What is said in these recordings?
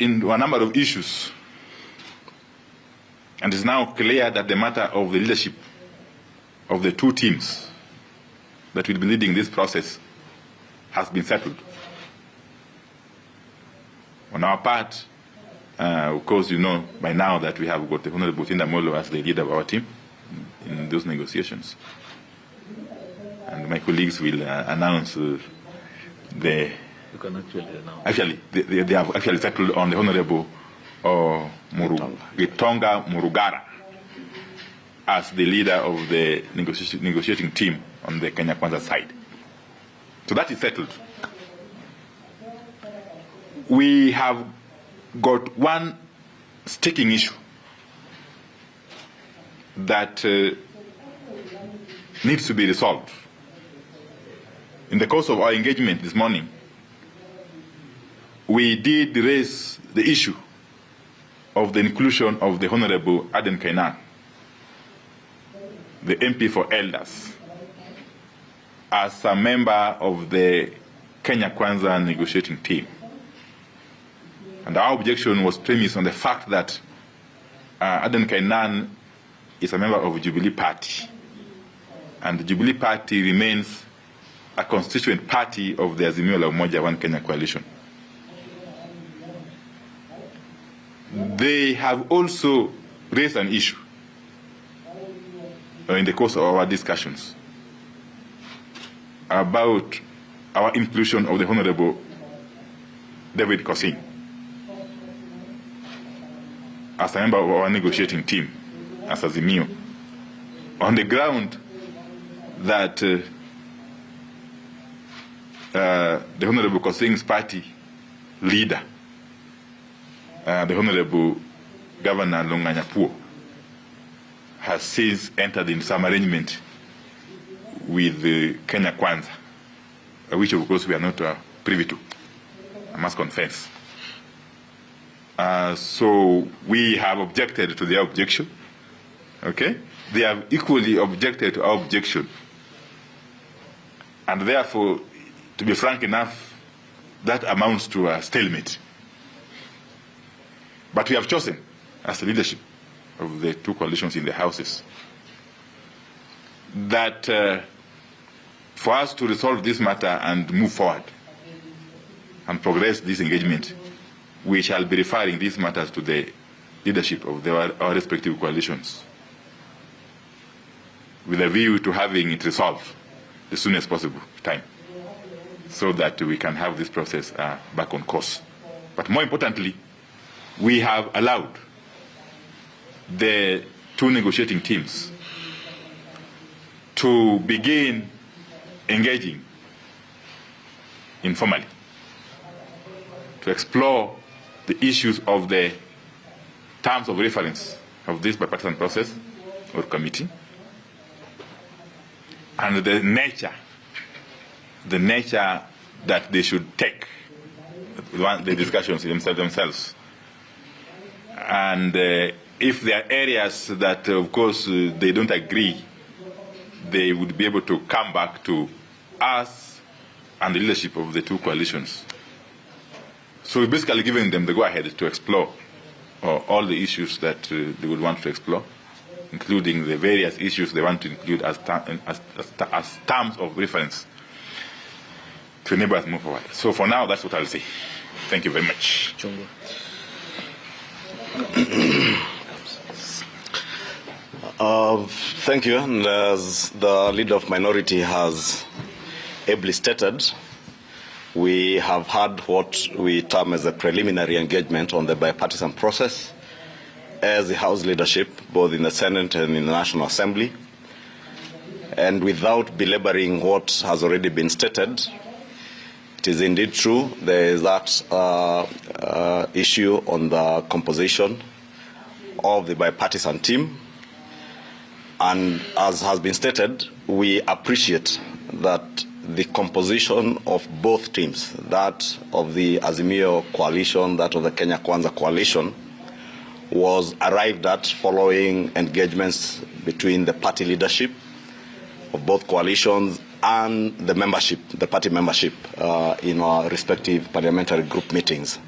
in a number of issues, and it's now clear that the matter of the leadership of the two teams that will be leading this process has been settled. On our part, of course, you know by now that we have got the Honorable Tinda Molo as the leader of our team in those negotiations. And my colleagues will announce the... You can actually announce. Actually, they have actually settled on the Honorable Gitonga Murugara as the leader of the negotiating team on the Kenya Kwanza side. So that is settled. We have got one sticking issue that needs to be resolved. In the course of our engagement this morning, we did raise the issue of the inclusion of the Honorable Aden Kainan, the MP for Elders, as a member of the Kenya Kwanza negotiating team. And our objection was premised on the fact that Aden Kainan is a member of the Jubilee Party, and the Jubilee Party remains a constituent party of the Azimio la Umoja One Kenya coalition. They have also raised an issue in the course of our discussions about our inclusion of the Honorable David Kosing as a member of our negotiating team, as Azimio, on the ground that the Honorable Kosing's party leader, the Honorable Governor Longanyapuo, has since entered in some arrangement with the Kenya Kwanza, which of course we are not privy to, I must confess. So we have objected to their objection. Okay? They have equally objected to our objection. And therefore, to be frank enough, that amounts to a stalemate. But we have chosen, as the leadership of the two coalitions in the houses, that for us to resolve this matter and move forward and progress this engagement, we shall be referring these matters to the leadership of our respective coalitions, with a view to having it resolved as soon as possible time, so that we can have this process back on course. But more importantly, we have allowed the two negotiating teams to begin engaging informally to explore the issues of the terms of reference of this bipartisan process or committee, and the nature that they should take the discussions themselves. And if there are areas that, of course, they don't agree, they would be able to come back to us and the leadership of the two coalitions. So we're basically giving them the go-ahead to explore all the issues that they would want to explore, including the various issues they want to include as terms of reference to enable us to move forward. So for now, that's what I'll say. Thank you very much. Thank you. And as the leader of minority has ably stated, we have had what we term as a preliminary engagement on the bipartisan process as the House leadership, both in the Senate and in the National Assembly. And without belaboring what has already been stated, it is indeed true there is that issue on the composition of the bipartisan team. And as has been stated, we appreciate that the composition of both teams, that of the Azimio coalition, that of the Kenya Kwanza coalition, was arrived at following engagements between the party leadership of both coalitions and the membership, the party membership, in our respective parliamentary group meetings.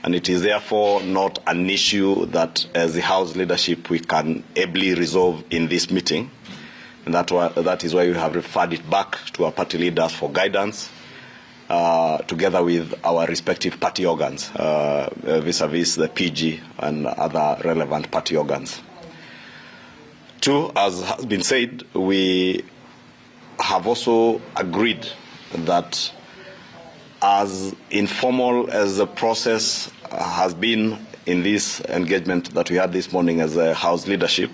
and it is therefore not an issue that as the House leadership we can ably resolve in this meeting. And that is why we have referred it back to our party leaders for guidance, together with our respective party organs, vis-a-vis the PG and other relevant party organs. Two, as has been said, we have also agreed that as informal as the process has been in this engagement that we had this morning as a House leadership,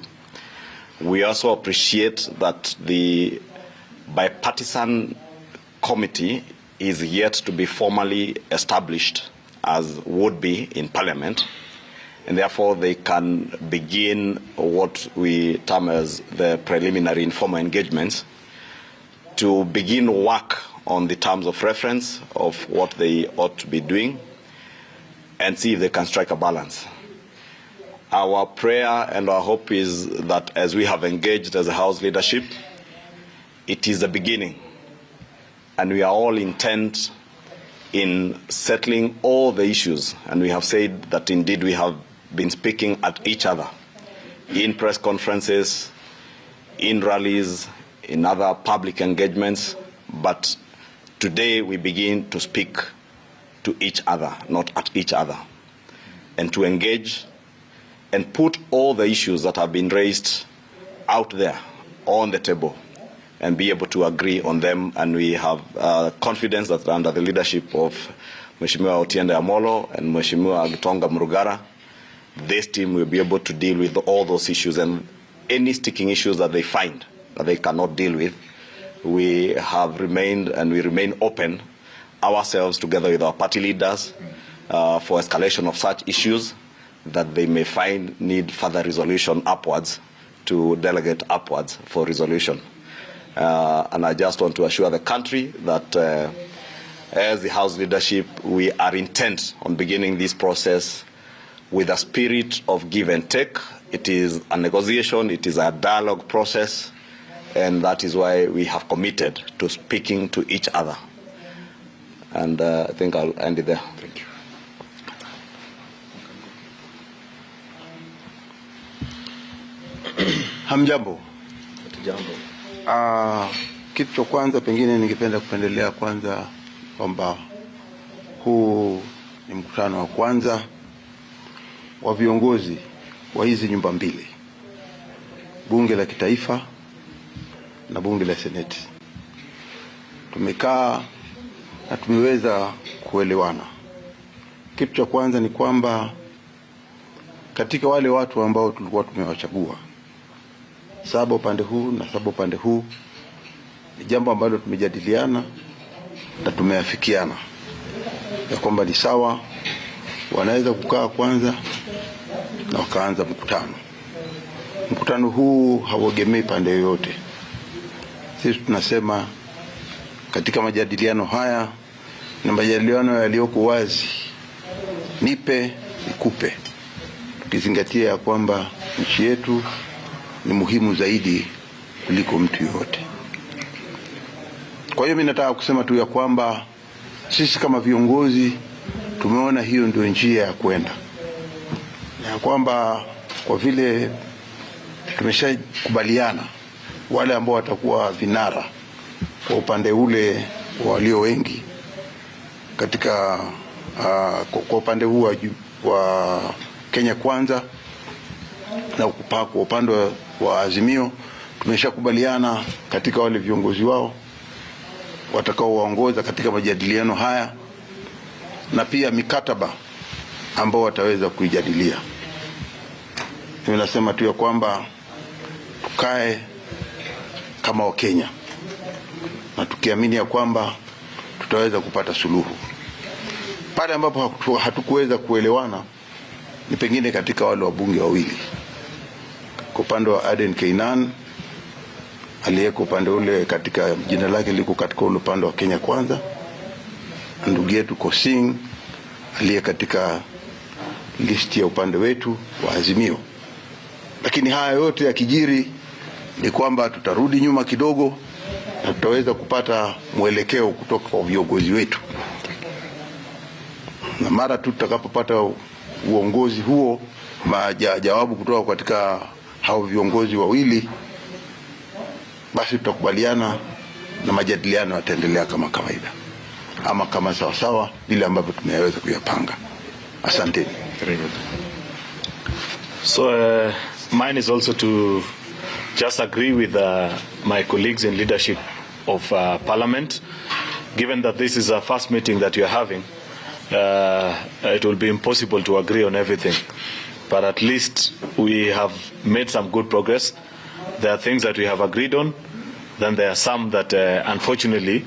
we also appreciate that the bipartisan committee is yet to be formally established as would be in Parliament, and therefore they can begin what we term as the preliminary informal engagements to begin work on the terms of reference of what they ought to be doing and see if they can strike a balance. Our prayer and our hope is that as we have engaged as a House leadership, it is the beginning, and we are all intent in settling all the issues, and we have said that indeed we have been speaking at each other in press conferences, in rallies, in other public engagements, but today we begin to speak to each other, not at each other, and to engage and put all the issues that have been raised out there on the table and be able to agree on them. And we have confidence that under the leadership of Mheshimiwa Otiende Amolo and Mheshimiwa Gitonga Murugara, this team will be able to deal with all those issues, and any sticking issues that they find that they cannot deal with, we have remained and we remain open ourselves together with our party leaders for escalation of such issues that they may find need further resolution upwards to delegate upwards for resolution. And I just want to assure the country that as the House leadership, we are intent on beginning this process with a spirit of give and take. It is a negotiation, it is a dialogue process, and that is why we have committed to speaking to each other. And I think I'll end it there. Thank you. Hamjambo. Kitu cha kwanza pengine ningependa kupendelea kwanza kwamba huu ni mkutano wa kwanza wa viongozi wa hizi nyumba mbili, bunge la kitaifa na bunge la seneti. Tumekaa na tumeweza kuelewana. Kitu cha kwanza ni kwamba katika wale watu ambao tulikuwa tumewachagua, 7 upande huu na 7 upande huu, ni jambo ambalo tumejadiliana na tumeafikiana ya kwamba ni sawa, wanaweza kukaa kwanza na wakaanza mkutano. Mkutano huu hauegemei pande yoyote. Sisi tunasema katika majadiliano haya na majadiliano yaliyoko wazi, nipe nikupe, tukizingatia ya kwamba nchi yetu ni muhimu zaidi kuliko mtu yote. Kwa hiyo mimi nataka kusema tu ya kwamba sisi kama viongozi tumeona hiyo ndio njia ya kwenda, na kwamba kwa vile tumeshakubaliana wale ambao watakuwa vinara kwa upande ule walio wengi katika kwa upande huu wa Kenya Kwanza na kwa upande wa Azimio, tumeshakubaliana katika wale viongozi wao watakao waongoza katika majadiliano haya, na pia mikataba ambao wataweza kuijadilia. Tunasema tu ya kwamba tukae kama Wakenya na tukiamini ya kwamba tutaweza kupata suluhu. Pale ambapo hatukuweza kuelewana ni pengine katika wale wabunge wawili, kwa upande wa Aden Keinan aliyeko upande ule, katika jina lake liko katika ule upande wa Kenya Kwanza, ndugu yetu Kosing aliye katika listi ya upande wetu wa Azimio. Lakini haya yote yakijiri ni kwamba tutarudi nyuma kidogo na tutaweza kupata mwelekeo kutoka kwa viongozi wetu. na mara tu tutakapopata uongozi huo, jawabu kutoka katika hao viongozi wawili, basi tutakubaliana na majadiliano yataendelea kama kawaida ama kama sawasawa vile ambavyo tumeweza kuyapanga. Asante. So mine is also to just agree with my colleagues in leadership of Parliament. Given that this is a first meeting that you are having, it will be impossible to agree on everything. But at least we have made some good progress. There are things that we have agreed on. Then there are some that unfortunately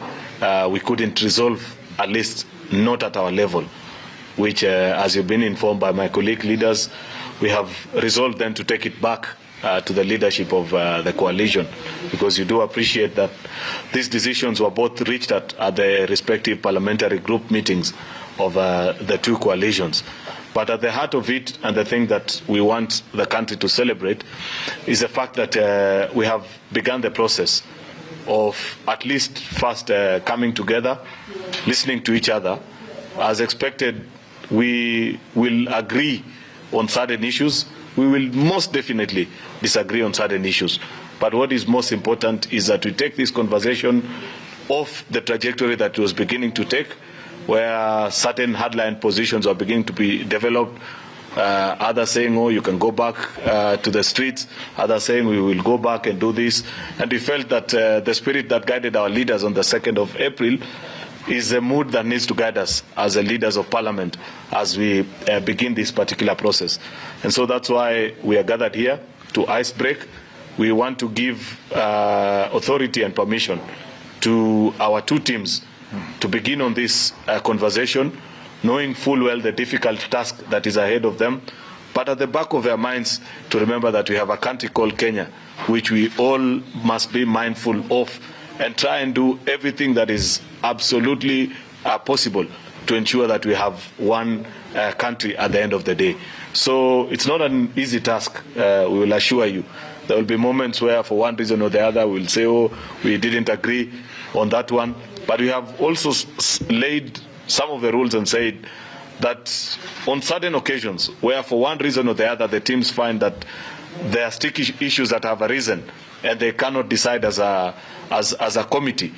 we couldn't resolve, at least not at our level, which as you've been informed by my colleague leaders, we have resolved then to take it back to the leadership of the coalition, because you do appreciate that these decisions were both reached at the respective parliamentary group meetings of the two coalitions. But at the heart of it, and the thing that we want the country to celebrate, is the fact that we have begun the process of at least first coming together, listening to each other. As expected, we will agree on certain issues. We will most definitely disagree on certain issues. But what is most important is that we take this conversation off the trajectory that it was beginning to take, where certain hardline positions are beginning to be developed. Others saying, oh, you can go back to the streets. Others saying, we will go back and do this. And we felt that the spirit that guided our leaders on the 2nd of April is a mood that needs to guide us as the leaders of Parliament as we begin this particular process. And so that's why we are gathered here to ice break. We want to give authority and permission to our two teams to begin on this conversation, knowing full well the difficult task that is ahead of them, but at the back of their minds to remember that we have a country called Kenya, which we all must be mindful of, and try and do everything that is absolutely possible to ensure that we have one country at the end of the day. So it's not an easy task, we will assure you. There will be moments where for one reason or the other we'll say, oh, we didn't agree on that one. But we have also laid some of the rules and said that on certain occasions where for one reason or the other the teams find that there are sticky issues that have arisen and they cannot decide as a committee,